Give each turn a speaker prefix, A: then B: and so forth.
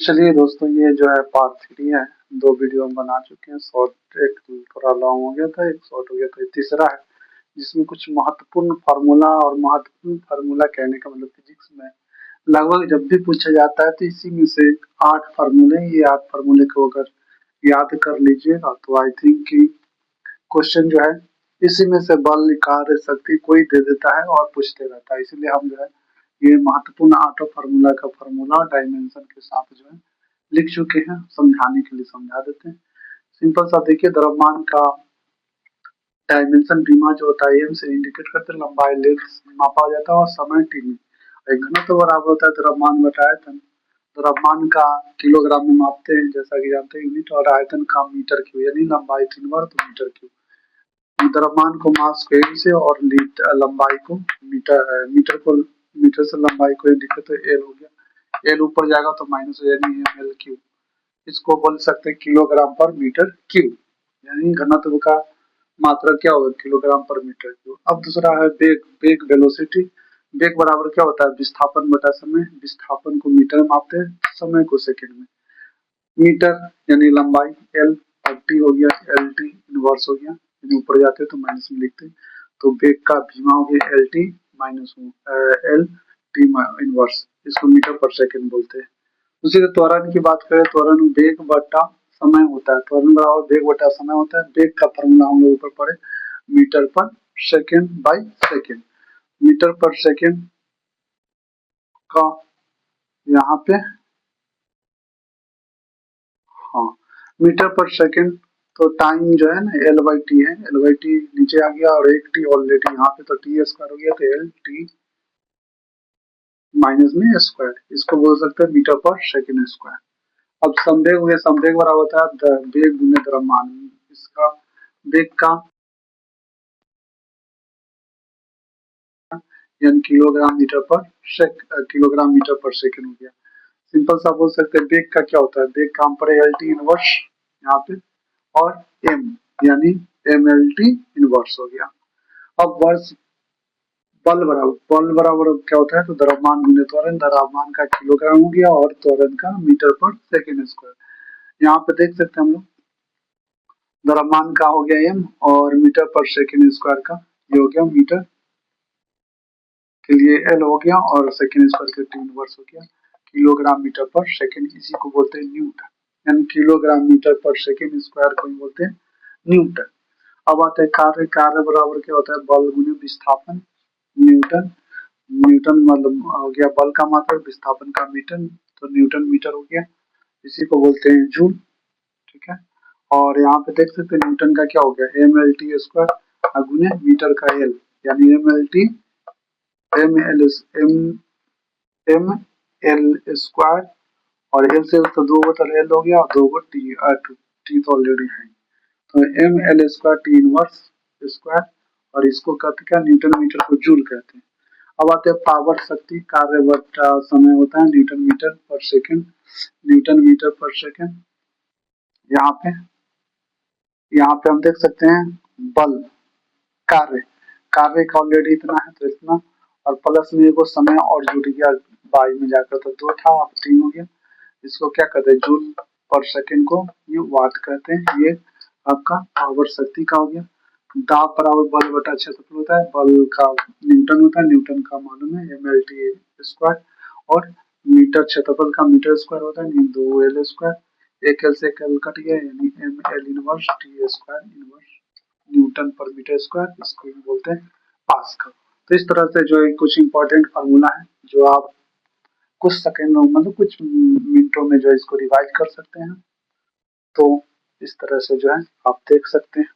A: चलिए दोस्तों, ये जो है पार्ट 3 है। 2 वीडियो हम बना चुके हैं। शॉर्ट एक थोड़ा लॉन्ग हो गया था, एक शॉर्ट हो गया, तो ये तीसरा है जिसमें कुछ महत्वपूर्ण फार्मूला और महत्वपूर्ण फार्मूला कहने का मतलब फिजिक्स में लगभग जब भी पूछा जाता है तो इसी में से 8 फार्मूले, ये 8 फार्मूले को अगर याद कर लीजिएगा तो आई थिंक कि क्वेश्चन जो है इसी में से बल, कार्य, शक्ति कोई दे देता है और पूछते रहता है। इसीलिए हम जो है ये महत्वपूर्ण आठों फार्मूला का फार्मूला और डायमेंशन के साथ जो है लिख चुके हैं। समझाने के लिए समझा देते हैं। सिंपल सा देखिए, द्रव्यमान का डायमेंशन बीमा जो होता है एम से इंडिकेट करते हैं, लंबाई लेंथ मापा जाता है और समय टी में। एक घनत्व बराबर होता है द्रव्यमान बटा आयतन। द्रव्यमान का किलोग्राम में मापते हैं जैसा कि जानते हैं यूनिट, और आयतन का मीटर क्यूब, यानी लंबाई 3 बार तो मीटर क्यूब। द्रव्यमान को मास को एल से और लंबाई को मीटर को मीटर से लंबाई को इंडिकेट तो एल हो गया। एल ऊपर जाएगा तो माइनस हो जाएगी एम एल क्यूब। इसको बोल सकते हैं किलोग्राम पर मीटर क्यूब, यानी घनत्व का मात्रा क्या होगा किलोग्राम पर मीटर क्यूब। अब दूसरा है वेग। वेग वेलोसिटी। वेग बराबर क्या होता है विस्थापन बटा समय। विस्थापन को मीटर में मापते हैं, समय को सेकंड में। मीटर यानी लंबाई एल, और टी हो गया एल टी इनवर्स हो गया, यानी ऊपर जाते हैं तो माइनस में लिखते हैं। तो वेग का भीमा हो गया L T minus L T inverse, इसको मीटर पर सेकंड बोलते हैं। उसी तरह त्वरण की बात करें, त्वरण वेग बटा समय होता है। त्वरण बराबर वेग बटा समय होता है। वेग का फॉर्मूला हम लोग ऊपर पढ़े, मीटर पर सेकंड बाई सेकंड। मीटर पर सेकंड का यहाँ पे, हाँ, मीटर पर सेकंड, तो टाइम जो है ना एल बाई टी है। एल बाई टी नीचे आ गया और एक टी ऑलरेडी यहाँ पे, तो टी स्क्वायर हो गया, तो एल टी माइनस में स्क्वायर, इसको बोल सकते हैं मीटर पर सेकंड स्क्वायर। अब संवेग हो गया। संवेग बराबर होता है वेग गुने द्रव्यमान। इसका वेग का यानी किलोग्राम मीटर पर सेकंड हो गया। सिंपल सा बोल सकते हैं वेग का क्या होता है। वेग का हम पढ़े एल टी इनवर्स यहाँ पे, और एम यानी एम एल टी इनवर्स हो गया। अब वर्ष बल बराबर क्या होता है, तो द्रव्यमान गुने त्वरण। द्रव्यमान का किलोग्राम हो गया और त्वरण का मीटर पर सेकंड स्क्वायर। यहाँ पे देख सकते हैं हम लोग, द्रव्यमान का हो गया एम और मीटर पर सेकंड स्क्वायर का ये हो गया मीटर के लिए एल हो गया, और सेकंड स्क्वायर के टी इनवर्स हो गया किलोग्राम मीटर पर सेकंड। इसी को बोलते हैं न्यूटन, यानी किलोग्राम मीटर पर सेकंड स्क्वायर को ही बोलते हैं न्यूटन। अब आते हैं कार्य। कार्य बराबर क्या होता है बल गुने विस्थापन। न्यूटन, न्यूटन मतलब हो गया बल का मात्रा, विस्थापन का मीटर, तो न्यूटन मीटर हो गया। इसी को बोलते हैं जूल। ठीक है, और यहाँ पे देख सकते हैं न्यूटन का क्या हो गया एम एल टी स्क्वायर गुने मीटर का एल, यानी M L T M L M L square, और एल से तो 2 बटा एल हो गया और 2 टी, टी तो ऑलरेडी है, तो M L square T inverse square, और इसको कहते क्या न्यूटन मीटर को जूल कहते हैं। अब आते हैं पावर, शक्ति। कार्य बटा समय होता है न्यूटन मीटर पर सेकंड। न्यूटन मीटर पर सेकंड। यहाँ पे हम देख सकते हैं बल, कार्य, कार्य का ऑलरेडी इतना है तो इतना, और प्लस में एगो समय और जुड़ गया बाई में जाकर, तो 2 था अब 3 हो गया। इसको क्या कहते हैं जूल पर सेकंड को ये वाट कहते हैं। ये आपका पावर शक्ति का हो गया। दाब बराबर बल बटा क्षेत्रफल होता है। बल का न्यूटन होता है, न्यूटन का मालूम है एम एल टी स्क्वायर, और मीटर क्षेत्रफल का मीटर स्क्वायर होता है 2 एल स्क्वायर। एक एल से एक एल कट गया, यानी M L inverse T square inverse newton पर मीटर स्क्वायर, इसको भी बोलते हैं पास्कल। तो इस तरह से जो है कुछ इंपॉर्टेंट फार्मूला है जो आप कुछ सेकंड मतलब कुछ मिनटों में जो है इसको रिवाइज कर सकते हैं। तो इस तरह से जो है आप देख सकते हैं।